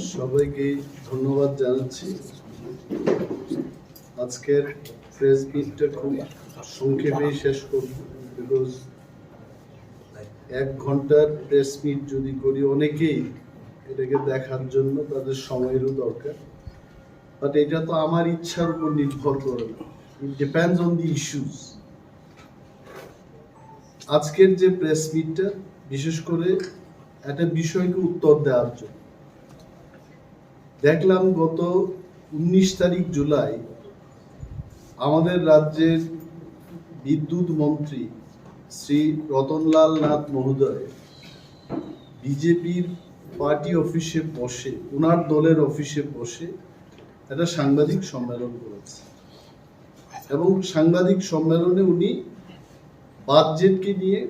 সবাইকে ধন্যবাদ জানাচ্ছি। আজকের প্রেস মিটটা খুব সংক্ষেপেই শেষ করব, বিকজ 1 ঘন্টার প্রেস মিট যদি করি অনেকেই এটাকে দেখার জন্য তাদের সময়েরও দরকার, বাট এটা তো আমার ইচ্ছার উপর নির্ভর করে না, it depends on the issues. আজকের যে প্রেস মিটটা বিশেষ করে একটা বিষয়কে উত্তর দেওয়ার জন্য। দেখলাম গত 19 তারিখ জুলাই আমাদের রাজ্যের বিদ্যুৎ মন্ত্রী শ্রী রতনলাল নাথ মহোদয় বিজেপির পার্টি অফিসে বসে, ওনার দলের অফিসে বসে একটা সাংবাদিক সম্মেলন করেছে এবং সাংবাদিক সম্মেলনে উনি বাজেটকে নিয়ে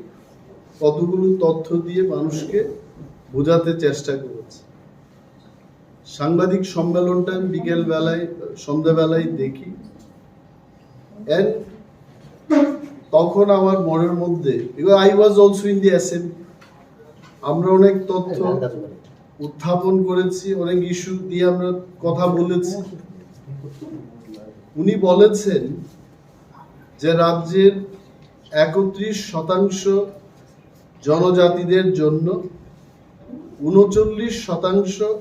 কতগুলো তথ্য দিয়ে মানুষকে বোঝাতে চেষ্টা করেছে। সাংবাদিক সম্মেলনটা আমি বিকেল বেলায় সন্ধ্যাবেলায় দেখি, তখন আমার মনের মধ্যে, I was also in the assembly, আমরা অনেক তথ্য উত্থাপন করেছি, অনেক ইস্যু দিয়ে আমরা কথা বলেছি। উনি বলেছেন যে রাজ্যের 31% জনজাতিদের জন্য 39%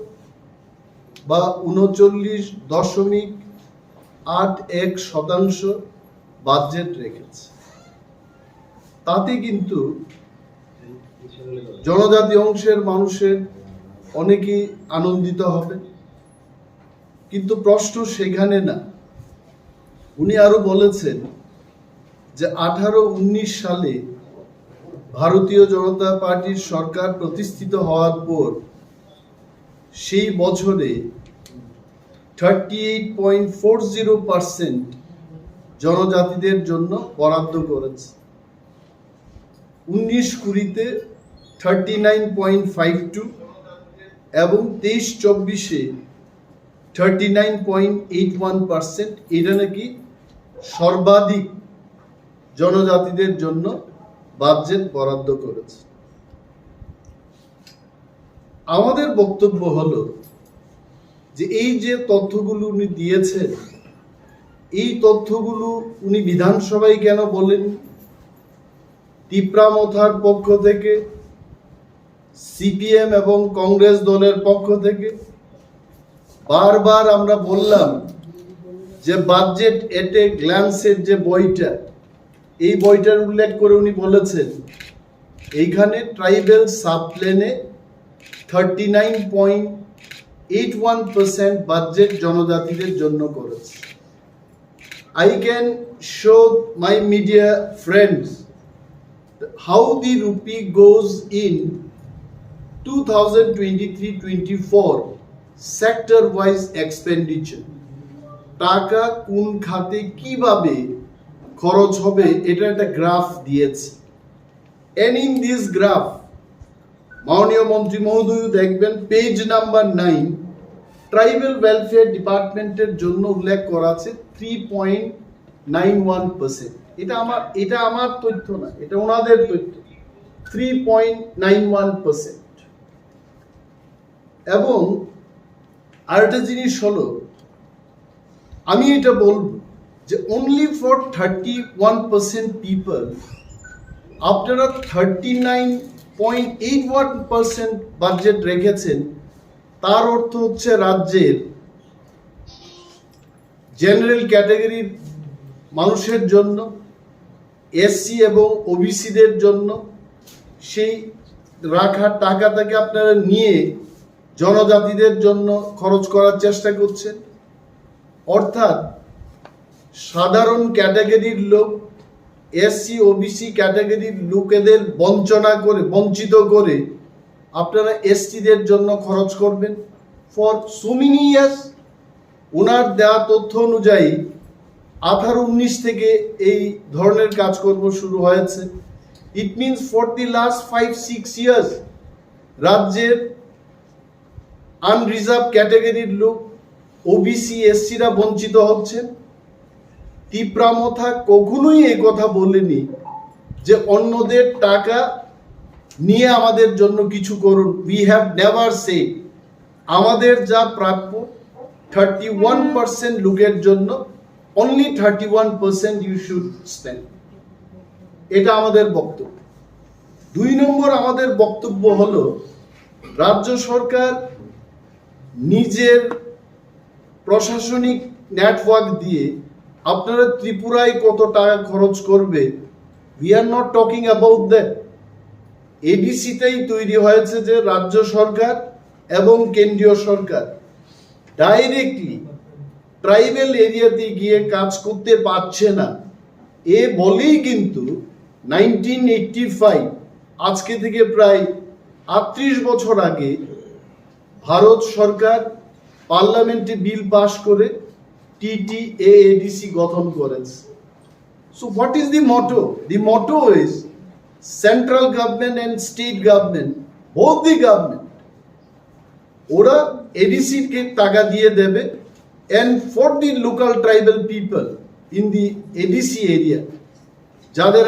বা 39.81% বাজেট রেখেছে। তাতে কিন্তু জনজাতি অংশের মানুষের অনেকেই আনন্দিত হবে, কিন্তু প্রশ্ন সেখানে না। উনি আরো বলেছেন যে 18-19 সালে ভারতীয় জনতা পার্টির সরকার প্রতিষ্ঠিত হওয়ার পর সেই বছরে 38.40% জনজাতিদের জন্য বরাদ্দ করেছে, 19-20-তে 39.52 এবং 23-24-এ 39.81%। এটা নাকি সর্বাধিক জনজাতিদের জন্য বাজেট বরাদ্দ করেছে। আমাদের বক্তব্য হলো যে এই যে তথ্যগুলো উনি দিয়েছেন, এই তথ্যগুলো উনি বিধানসভায় কেন বলেন? তিপ্রামথার পক্ষ থেকে, সিপিএম এবং কংগ্রেস দলের পক্ষ থেকে বারবার আমরা বললাম যে বাজেট এট এ গ্ল্যান্সের যে বইটা, এই বইটার উল্লেখ করে উনি বলেছেন এইখানে ট্রাইবেল সাবপ্লেনে 39.81% বাজেট জনজাতিদের জন্য করেছে। I can show my media friends how the rupee goes in 2023-24 sector-wise expenditure. টাকা কোন খাতে কিভাবে খরচ হবে এটা একটা গ্রাফ দিয়েছে। And in this graph, মাননীয় মন্ত্রী মহোদয় দেখবেন পেজ নাম্বার 9, ট্রাইবেল ওয়েলফেয়ার ডিপার্টমেন্টের জন্য উল্লেখ করা আছে 3.91%। এটা আমার তথ্য না, এটা ওনাদের তথ্য, 3.91%। এবং আরেকটা জিনিস হলো, আমি এটা বলবো যে only for 31% people আপনারা 39.81% বাজেট রেখেছেন। তার অর্থ হচ্ছে রাজ্যের জেনারেল ক্যাটাগরির মানুষের জন্য, এসসি এবং ওবিসিদের জন্য সেই রাখা টাকাটাকে আপনারা নিয়ে জনজাতিদের জন্য খরচ করার চেষ্টা করছেন। অর্থাৎ সাধারণ ক্যাটাগরির লোক, এসসি ওবিসি ক্যাটাগরির লোকেদের বঞ্চিত করে আপনারা এসটিদের জন্য খরচ করবেন ফর সো মেনি ইয়ার্স। ওনার দেওয়া তথ্য অনুযায়ী 18-19 থেকে এই ধরনের কাজকর্ম শুরু হয়েছে। It means for the last 5-6 years রাজ্যের আনরিজার্ভ ক্যাটাগরির লোক, ওবিসি এসসিরা বঞ্চিত হচ্ছেন। তিপ্রামথা কখনোই এই কথা বলেনি যে অন্যদের টাকা নিয়ে আমাদের জন্য কিছু করুন। উই হ্যাভ নেভার সেড আমাদের যা প্রাপ্য 31% লোকের জন্য only 31% you should spend. এটা আমাদের বক্তব্য। 2 নম্বর আমাদের বক্তব্য হলো রাজ্য সরকার নিজের প্রশাসনিক নেটওয়ার্ক দিয়ে আপনারা ত্রিপুরায় কত টাকা খরচ করবে, we are not talking about that. এডিসিতেই তৈরি হয়েছে যে রাজ্য সরকার এবং কেন্দ্রীয় সরকার ডাইরেক্টলি ট্রাইবাল এরিয়াতে গিয়ে কাজ করতে পারছে না, এ বলেই কিন্তু 1985 আজকে থেকে প্রায় 38 বছর আগে ভারত সরকার পার্লামেন্টে বিল পাস করে TTAADC গঠন করেছে। So what is the motto? The motto is central government and state government, both the government, ওরা ADC কে টাকা দিয়ে দেবে, and for the local tribal people in the ADC area, যাদের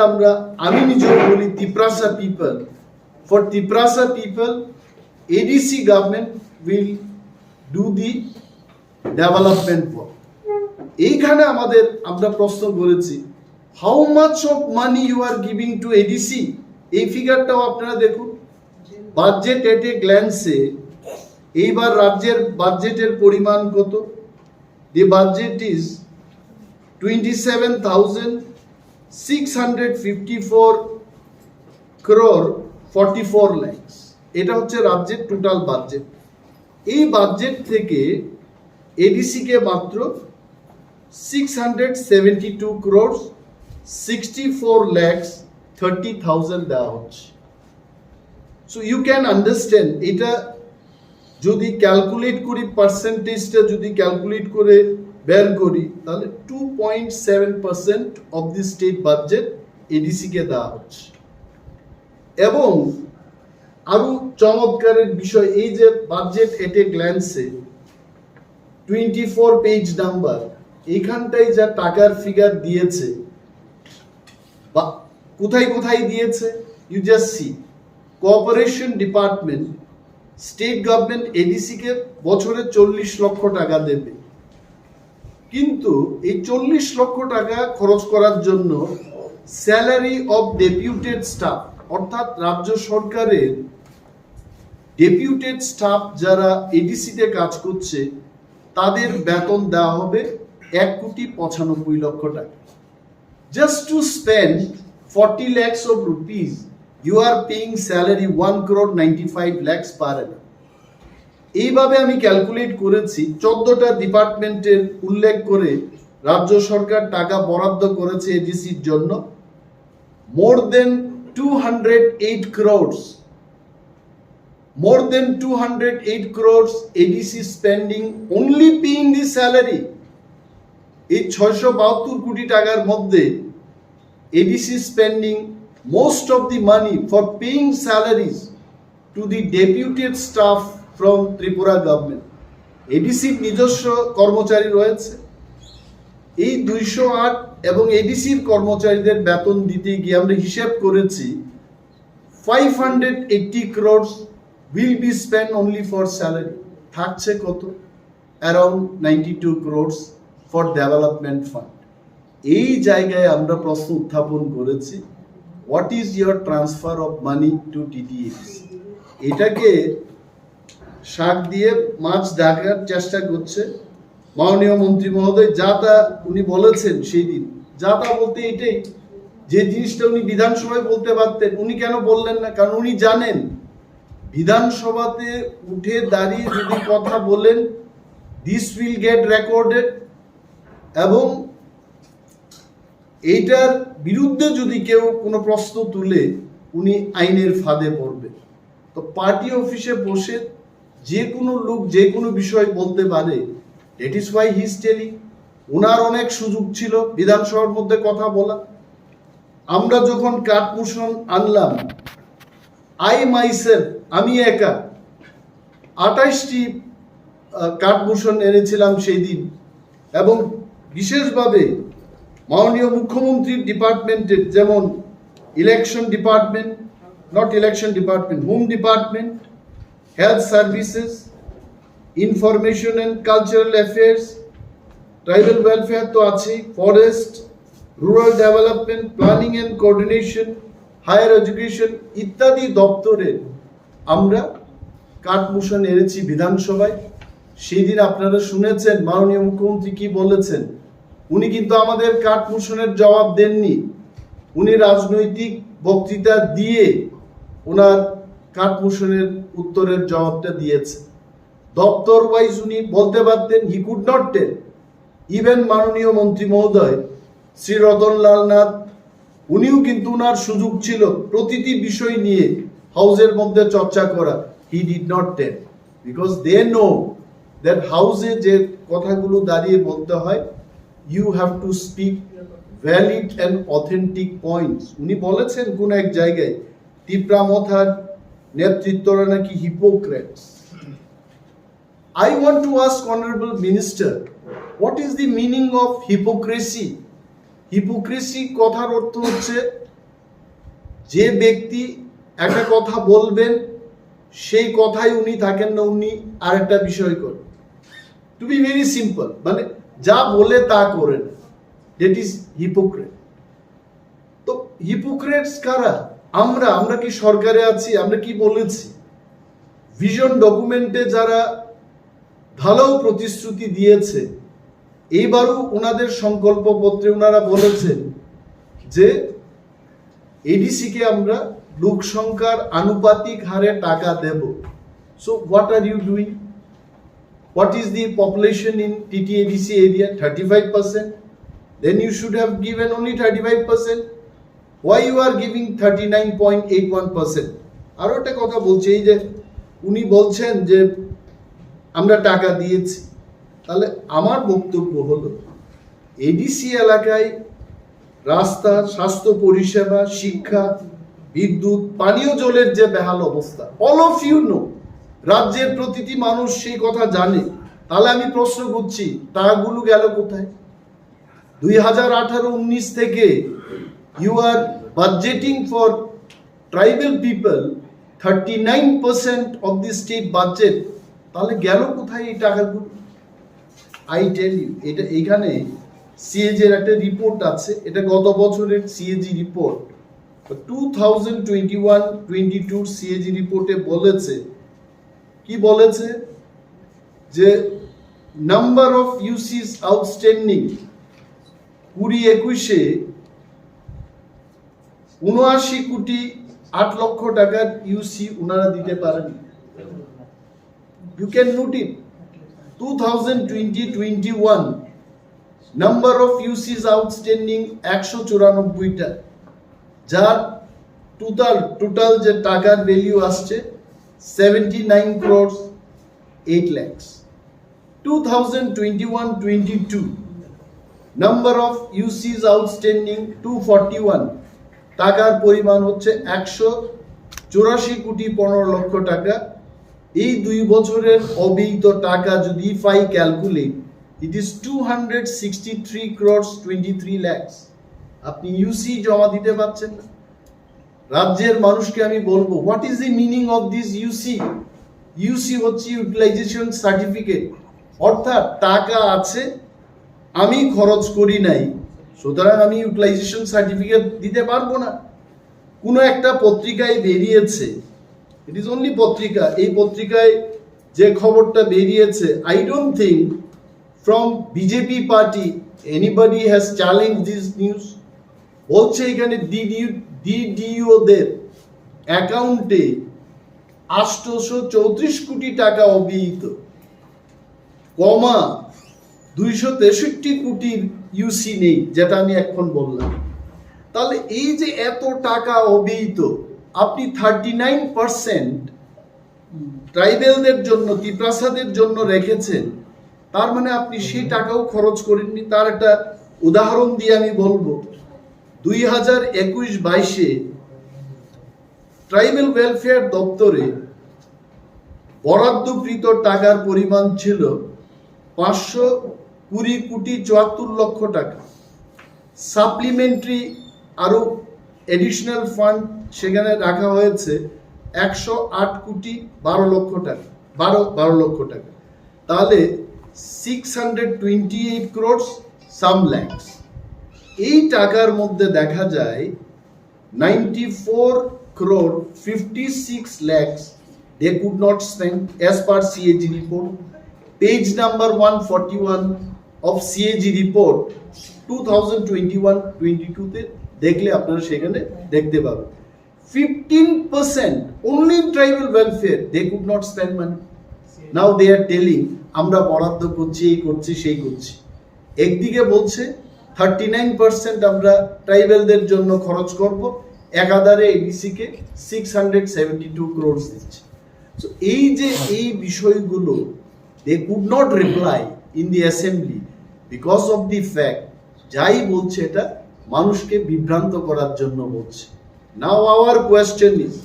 আমি নিজেও বলি Tiprasani people, for Tiprasani people ADC government will do the development work. এইখানে আমরা প্রশ্ন করেছি how much of money you are giving to ADC, এই ফিগারটাও আপনারা দেখুন। বাজেট এট এ গ্ল্যান্সে এইবার রাজ্যের বাজেটের পরিমাণ কত? The budget is 27,654 crore 44 lakhs. এটা হচ্ছে রাজ্যের টোটাল বাজেট। এই বাজেট থেকে এডিসি কে মাত্র 672 crores 64 lakhs 30,000 দেওয়া হচ্ছে। So you can understand, এটা যদি ক্যালকুলেট করি, পার্সেন্টেজটা যদি ক্যালকুলেট করে বের করি, তাহলে 2.7% of the state budget ADC কে দেওয়া হচ্ছে। এবং আরো চমৎকারের বিষয়, এই যে বাজেট এট এ গ্ল্যান্সে 24 পেজ নাম্বার, এইখানটাই যা টাকার ফিগার দিয়েছে বা কোথায় কোথায় দিয়েছে, you just see. Cooperation department state government ADC কে বছরে 40 লক্ষ টাকা দেবে, কিন্তু এই 40 লক্ষ টাকা খরচ করার জন্য স্যালারি অফ ডেপুটেড স্টাফ, অর্থাৎ রাজ্য সরকারের ডেপুটেড স্টাফ যারা এডিসি তে কাজ করছে তাদের বেতন দেওয়া হবে 1,95 লক্ষ টাকা। Just to spend 40 lakhs of rupees, you are paying salary 1,95 lakhs per annum. এইভাবে আমি ক্যালকুলেট করেছি, 14টা ডিপার্টমেন্টের উল্লেখ করে রাজ্য সরকার টাকা বরাদ্দ করেছে এডিসির জন্য। more than 208 crores ADC spending only paying the salary. এই 672 কোটি টাকার মধ্যে ADC spending most of the money for paying salaries to the deputed staff from Tripura government. ADC নিজস্ব কর্মচারী রয়েছে, এই 208 এবং এডিসির কর্মচারীদের বেতন দিতে গিয়ে আমরা হিসাব করেছি 580 crores will be spent only for salary. থাকছে কত? around 92 crores for development fund. এই জায়গায় আমরা প্রশ্ন উত্থাপন করেছি, what is your transfer of money to TTADC? এটাকে শাক দিয়ে মাছ ঢাকার চেষ্টা করছে মাননীয় মন্ত্রী মহোদয়। যা তা উনি বলেছেন সেই দিন, যা তা বলতে এটাই, যে জিনিসটা উনি বিধানসভায় বলতে পারতেন উনি কেন বললেন না? কারণ উনি জানেন বিধানসভাতে উঠে দাঁড়িয়ে যদি কথা বলেন দিস উইল গেট রেকর্ডেড, এবং এইটার বিরুদ্ধে যদি কেউ কোনো প্রশ্ন তুলে উনি আইনের ফাঁদে পড়বে। তো পার্টি অফিসে বসে যে কোনো লোক যে কোনো বিষয় বলতে পারে, that is why he is telling. ওনার অনেক সুযোগ ছিল বিধানসভার মধ্যে কথা বলা। আমরা যখন কাট মোশন আনলাম, আমি একা 28টি কাট মোশন এনেছিলাম সেই দিন, এবং বিশেষভাবে মাননীয় মুখ্যমন্ত্রীর ডিপার্টমেন্টের, যেমন election department, home department, health services, information and cultural affairs, tribal welfare তো আছেই, forest, rural development, planning and coordination, higher education ইত্যাদি দপ্তরে আমরা কাঠমোশন এনেছি বিধানসভায়। সেই দিন আপনারা শুনেছেন মাননীয় মুখ্যমন্ত্রী কি বলেছেন। উনি কিন্তু আমাদের কাঠমোশনের জবাব দেননি, উনি রাজনৈতিক বক্তৃতা দিয়ে ওনার কাঠমোশনের উত্তরের জবাবটা দিয়েছে। দপ্তর ওয়াইজ উনি বলতে পারতেন, he could not tell. Even মাননীয় মন্ত্রী মহোদয় শ্রী রতনলাল নাথ, উনিও কিন্তু ওনার সুযোগ ছিল প্রতিটি বিষয় নিয়ে হাউসের মধ্যে চর্চা করা, he did not tell, because they know that হাউসে যে কথাগুলো দাঁড়িয়ে বলতে হয়, you have to speak valid and authentic points. উনি বলেছেন কোন এক জায়গায় তিপ্রামথার নেতৃত্বরা নাকি hypocrites. I want to ask Honorable Minister, what is the meaning of hypocrisy? Hypocrisy কথার অর্থ হচ্ছে যে ব্যক্তি একটা কথা বলবেন সেই কথাই উনি থাকেন না, উনি আরেকটা বিষয় করেন। টু বি ভেরি সিম্পল, মানে যা বলে তা করেন, দ্যাট ইজ হিপোক্রেট। তো হিপোক্রেটস কারা? আমরা কি সরকারে আছি? আমরা কি বলেছি? ভিশন ডকুমেন্টে যারা ভালো প্রতিশ্রুতি দিয়েছে, এইবারও ওনাদের সংকল্প পত্রে ওনারা বলেছেন যে এডিসি কে আমরা লোক সংখ্যার আনুপাতিক হারে টাকা দেব। So what are you doing? What is the population in TTADC area? 35%. Then you should have given only 35%. Why you are giving 39.81%? আরো একটা কথা বলছে, এই যে উনি বলছেন যে আমরা টাকা দিয়েছি, তাহলে আমার বক্তব্য হলো এডিসি এলাকায় রাস্তা, স্বাস্থ্য পরিষেবা, শিক্ষা, বিদ্যুৎ, পানীয় জলের যে বেহাল অবস্থা, অল অফ ইউ নো, রাজ্যের প্রতিটি মানুষ সেই কথা জানে। তাহলে আমি প্রশ্ন করছি, টাকাগুলো গেল কোথায়? 2018-19 থেকে you are budgeting for tribal people 39% of the state budget, তাহলে গেল কোথায় এই টাকাগুলো? আই টেল ইউ, এটা এখানে সিএজি এর একটা রিপোর্ট আছে, এটা গত বছরের সিএজি রিপোর্ট, 2021-22 সিএজি রিপোর্টে বলেছে, কি বলেছে যে নাম্বার অফ ইউসিস আউটস্ট্যান্ডিং 2021-এ 79,08,00,000 টাকার ইউসি ওনারা দিতে পারেন। You can note it. 2020-21 number of UCs outstanding 194টা, যার টোটাল যে টাকার ভ্যালু আসছে 79 crores 8 lakhs. 2021-22 number of UCs outstanding 241, টাকার পরিমাণ হচ্ছে 184,15,00,000 টাকা। এই 2 বছরের অব্যয়িত টাকা যদি ফাই calculate, it is 263 crores 23 lakhs। আপনি ইউসি জমা দিতে পারছেন না। রাজ্যের মানুষকে আমি বলবো, what is the meaning of this UC? UC হচ্ছে ইউটিলাইজেশন সার্টিফিকেট, অর্থাৎ টাকা আছে, আমি খরচ করি নাই, সুতরাং আমি ইউটিলাইজেশন সার্টিফিকেট দিতে পারবো না। কোনো একটা পত্রিকায় বেরিয়েছে, ইট ইজ অনলি পত্রিকা, এই পত্রিকায় যে খবরটা বেরিয়েছে, I don't think from BJP party anybody has challenge this news. বলছে এখানে ডিডিওদের অ্যাকাউন্টে 834 কোটি টাকা অব্যয়িত, কমা 263 কোটির ইউসি নেই, যেটা আমি এখন বললাম। তাহলে এই যে এত টাকা অব্যয়িত, আপনি 39% ট্রাইবেলদের জন্য, তিপ্রাসাদের জন্য রেখেছেন, তার মানে আপনি সেই টাকাও খরচ করেননি। তার একটা উদাহরণ দিয়ে আমি বলবো, 2021-22-এ ট্রাইবেল ওয়েলফেয়ার দপ্তরে বরাদ্দকৃত টাকার পরিমাণ ছিল 520,74,00,000 টাকা। সাপ্লিমেন্টারি আরো এডিশনাল ফান্ড সেখানে রাখা হয়েছে 108,12,00,000 টাকা, 12 লক্ষ টাকা। তাহলে 628 crores some lakhs। এই টাকার মধ্যে দেখা যায় 94 crore 56 lakhs they could not spend as per CAG report। Page number 141 of CAG report 2021-22 তে দেখলে আপনারা সেখানে দেখতে পাবেন 15% only in tribal welfare they could not spend money। Now they are telling আমরা বরাদ্দ করছি, এই করছি, সেই করছি। একদিকে বলছে 39% আমরা ট্রাইবেলদের জন্য খরচ করব, একাধারে এডিসি কে 672 crores দিচ্ছে। সো এই যে এই বিষয়গুলো they could not reply in the assembly because of the fact যাই বলছে এটা মানুষকে বিভ্রান্ত করার জন্য বলছে। Now our question is,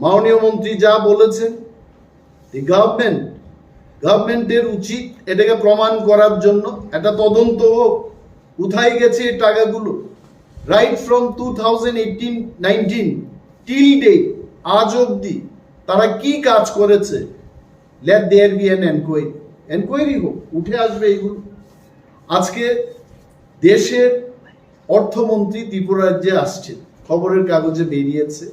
মাননীয় মন্ত্রী যা বলেছেন, the গভর্নমেন্টের উচিত এটাকে প্রমাণ করার জন্য একটা তদন্ত হোক, কোথায় গেছে এই টাকাগুলো। রাইট ফ্রম 2018-19 টিল ডেট, আজ অবধি তারা কি কাজ করেছে। Let there be an enquiry হোক, উঠে আসবে এগুলো। আজকে দেশের অর্থমন্ত্রী ত্রিপুরা রাজ্যে আসছেন, খবরের কাগজে বেরিয়েছে,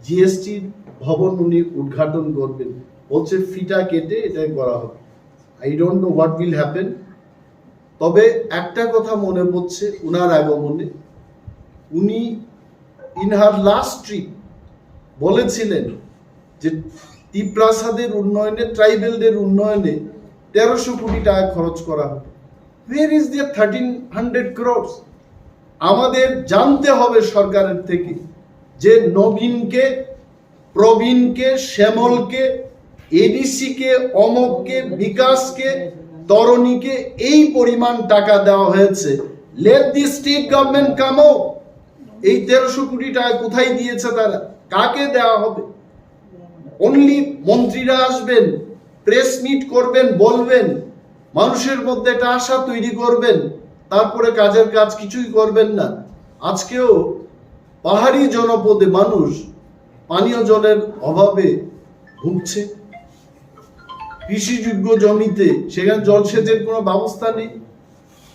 জিএসটির ভবন উনি উদ্ঘাটন করবেন, বলছে ফিটা কেটে এটা করা হবে। I don't know what will happen. তবে একটা কথা মনে পড়ছে উনার আগমনে, উনি ইন হার লাস্ট ট্রিপ বলেছিলেন যে তিপ্রাসাদের উন্নয়নে, ট্রাইবেলদের উন্নয়নে 1300 কোটি টাকা খরচ করা হবে। ওয়ের ইজ দ্য 1300 crores? আমাদের জানতে হবে সরকারের থেকে যে নবীনকে, প্রবীণকে, শ্যামলকে, এডিসিকে, অমককে, বিকাশকে, তরণীকে এই পরিমাণ টাকা দেওয়া হয়েছে। Let the state government come out. এই 1300 কোটি টাকা কোথায় দিয়েছে তারা, কাকে দেওয়া হবে? অনলি মন্ত্রীরা আসবেন, প্রেস মিট করবেন, বলবেন, মানুষের মধ্যে একটা আশা তৈরি করবেন, তারপরে কাজের কাজ কিছুই করবেন না। আজকেও পাহাড়ি জনপদে মানুষ পানীয় জলের অভাবে ভুগছে, কৃষিযোগ্য জমিতে সেখানে জলসেচের কোনো ব্যবস্থা নেই,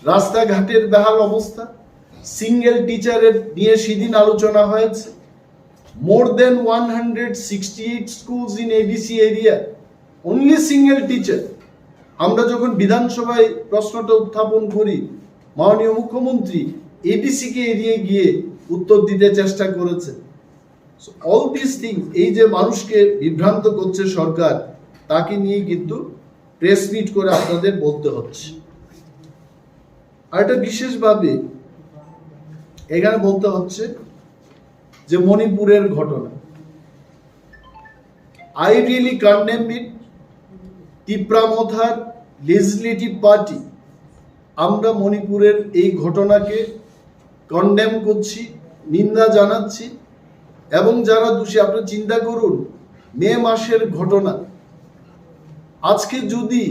রাস্তাঘাটের বেহাল অবস্থা। সিঙ্গেল টিচারের নিয়ে সেদিন আলোচনা হয়েছে। মোর দেন 168 schools in ABC area, only single teacher। আমরা যখন বিধানসভায় প্রশ্নটা উত্থাপন করি, মাননীয় মুখ্যমন্ত্রী এডিসি কে এড়িয়ে গিয়ে উত্তর দিতে চেষ্টা করেছে। অল দিস থিংস, এই যে মানুষকে বিভ্রান্ত করছে সরকার, তাকে নিয়ে কিন্তু প্রেস মিট করে আপনাদের বলতে হচ্ছে। আর এটা বিশেষভাবে এখানে বলতে হচ্ছে যে মণিপুরের ঘটনা, আই রিয়েলি কন্ডেম ইট। টিপ্রামথার লেজিসলেটিভ পার্টি, আমরা মণিপুরের এই ঘটনাকে কন্ডেম করছি, নিন্দা জানাচ্ছি। এবং যারা দোষী, আপনি চিন্তা করুন, মে মাসের ঘটনা, আজকে যদি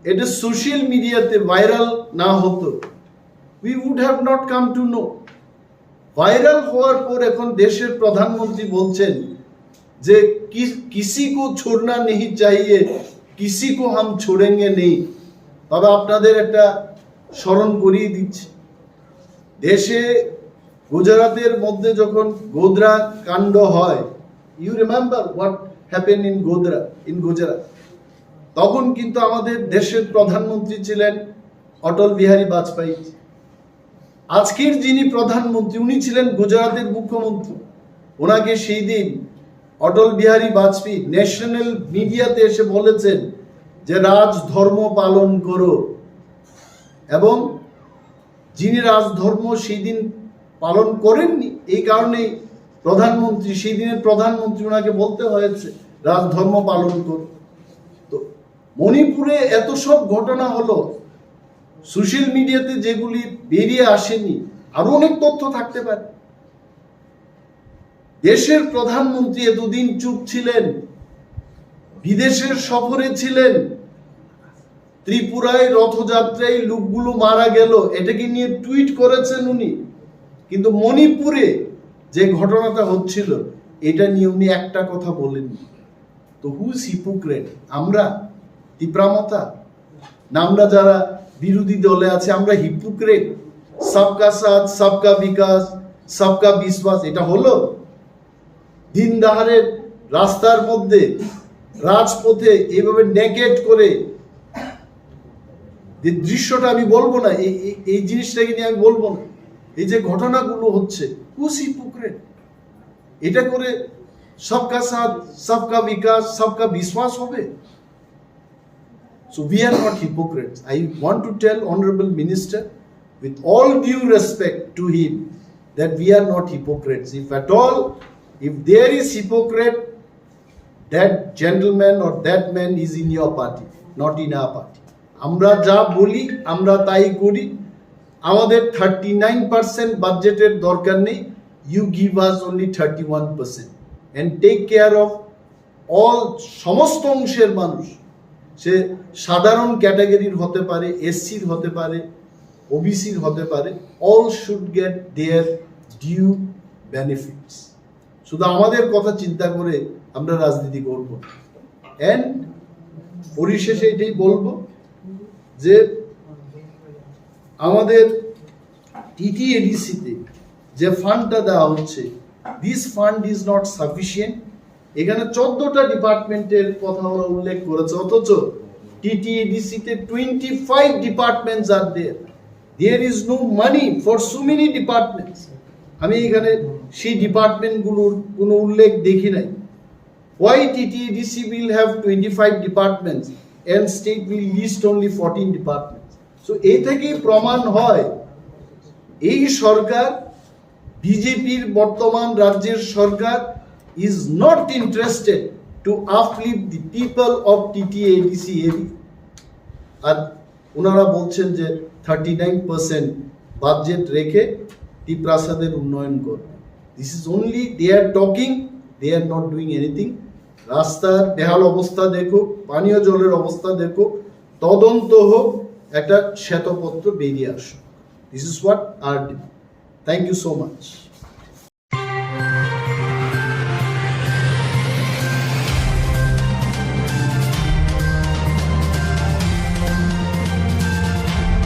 এটা সোশ্যাল মিডিয়াতে ভাইরাল না হতো, we would have not come to know। Viral হওয়ার পর এখন দেশের প্রধানমন্ত্রী বলছেন যে কিসি কো ছোড়না নেহি চাহিয়ে, কিসি কো হাম ছোড়েঙ্গে নেই। তবে আপনাদের একটা স্মরণ করিয়ে দিচ্ছি, দেশে গুজরাটের মধ্যে যখন গোধরা কাণ্ড হয়, you remember what happen in Gujarat, তখন কিন্তু আমাদের দেশের প্রধানমন্ত্রী ছিলেন অটল বিহারী বাজপেয়ী। আজকের যিনি প্রধানমন্ত্রী, উনি ছিলেন গুজরাটের মুখ্যমন্ত্রী। ওনাকে সেই দিন অটল বিহারী বাজপেয়ী ন্যাশনাল মিডিয়াতে এসে বলেছেন যে রাজধর্ম পালন করো। এবং যিনি রাজধর্ম সেই দিন পালন করেননি, এই কারণেই প্রধানমন্ত্রী, সেই দিনের প্রধানমন্ত্রী, ওনাকে বলতে হয়েছে রাজধর্ম পালন করো। তো মণিপুরে এত সব ঘটনা হলো, সোশ্যাল মিডিয়াতে যেগুলি বেরিয়ে আসেনি, আরো অনেক তথ্য থাকতে পারে। দেশের প্রধানমন্ত্রী এতদিন চুপ ছিলেন, বিদেশের সফরে ছিলেন, ত্রিপুরায় রথযাত্রায় লোকগুলো মারা গেল এটাকে নিয়ে টুইট করেছেন উনি, কিন্তু মণিপুরে যে ঘটনাটা হচ্ছিল এটা নিয়ে উনি একটা কথা বলেননি। তো হুজ হিপোক্রেট? আমরা তিপ্রামতা না আমরা যারা বিরোধী দলে আছে আমরা হিপোক্রেট? সবকা সাথ সবকা বিকাশ সবকা বিশ্বাস এটা হলো? দিন দাহারে রাস্তার মধ্যে রাজপথে এইভাবে নেকেট করে যে দৃশ্যটা আমি বলবো না, এই জিনিসটাকে নিয়ে আমি বলবো না, এই যে ঘটনাগুলো হচ্ছে, হুস হিপোক্রেট? এটা করে সবকা সাথ সবকা বিকাশ সবকা বিশ্বাস হবে? So we are not hypocrites. I want to tell Honorable Minister, with all due respect to him, that we are not hypocrites. If at all, if there is hypocrite, that gentleman or that man is in your party, not in our party. আমরা যা বলি আমরা তাই করি। আমাদের 39% বাজেটের দরকার নেই। You give us only 31% and take care of all সমস্ত অংশের মানুষ, সে সাধারণ ক্যাটাগরির হতে পারে, এসসির হতে পারে, ওবিসির হতে পারে, all should get their due benefits. শুধু আমাদের কথা চিন্তা করে আমরা রাজনীতি করব। এন্ড পরিশেষে এটাই বলবো যে আমাদের টিটিএডিসিতে যে ফান্ডটা দেওয়া হচ্ছে, this fund is not sufficient. এখানে 14টা ডিপার্টমেন্টের কথা ওরা উল্লেখ করেছে, অথচ টিটিএডিসিতে 25 ডিপার্টমেন্টস আর there is no money for so many departments. আমি এখানে সেই ডিপার্টমেন্টগুলোর কোনো উল্লেখ দেখি নাই। Why TTADC will have 25 departments and state will list only 14 departments? So এই থেকেই প্রমাণ হয় এই সরকার, বিজেপির বর্তমান রাজ্যের সরকার is not interested to uplift the people of TTADC area. আর ওনারা বলছেন যে 39% বাজেট রেখে টিপ্রাসাদের উন্নয়ন করবে। This is only they are talking, they are not doing anything. রাস্তার বেহাল অবস্থা দেখো, পানীয় জলের অবস্থা দেখো, তদন্ত হোক, একটা শ্বেতপত্র বেরিয়ে আসুক। This is what our demand. Thank you so much.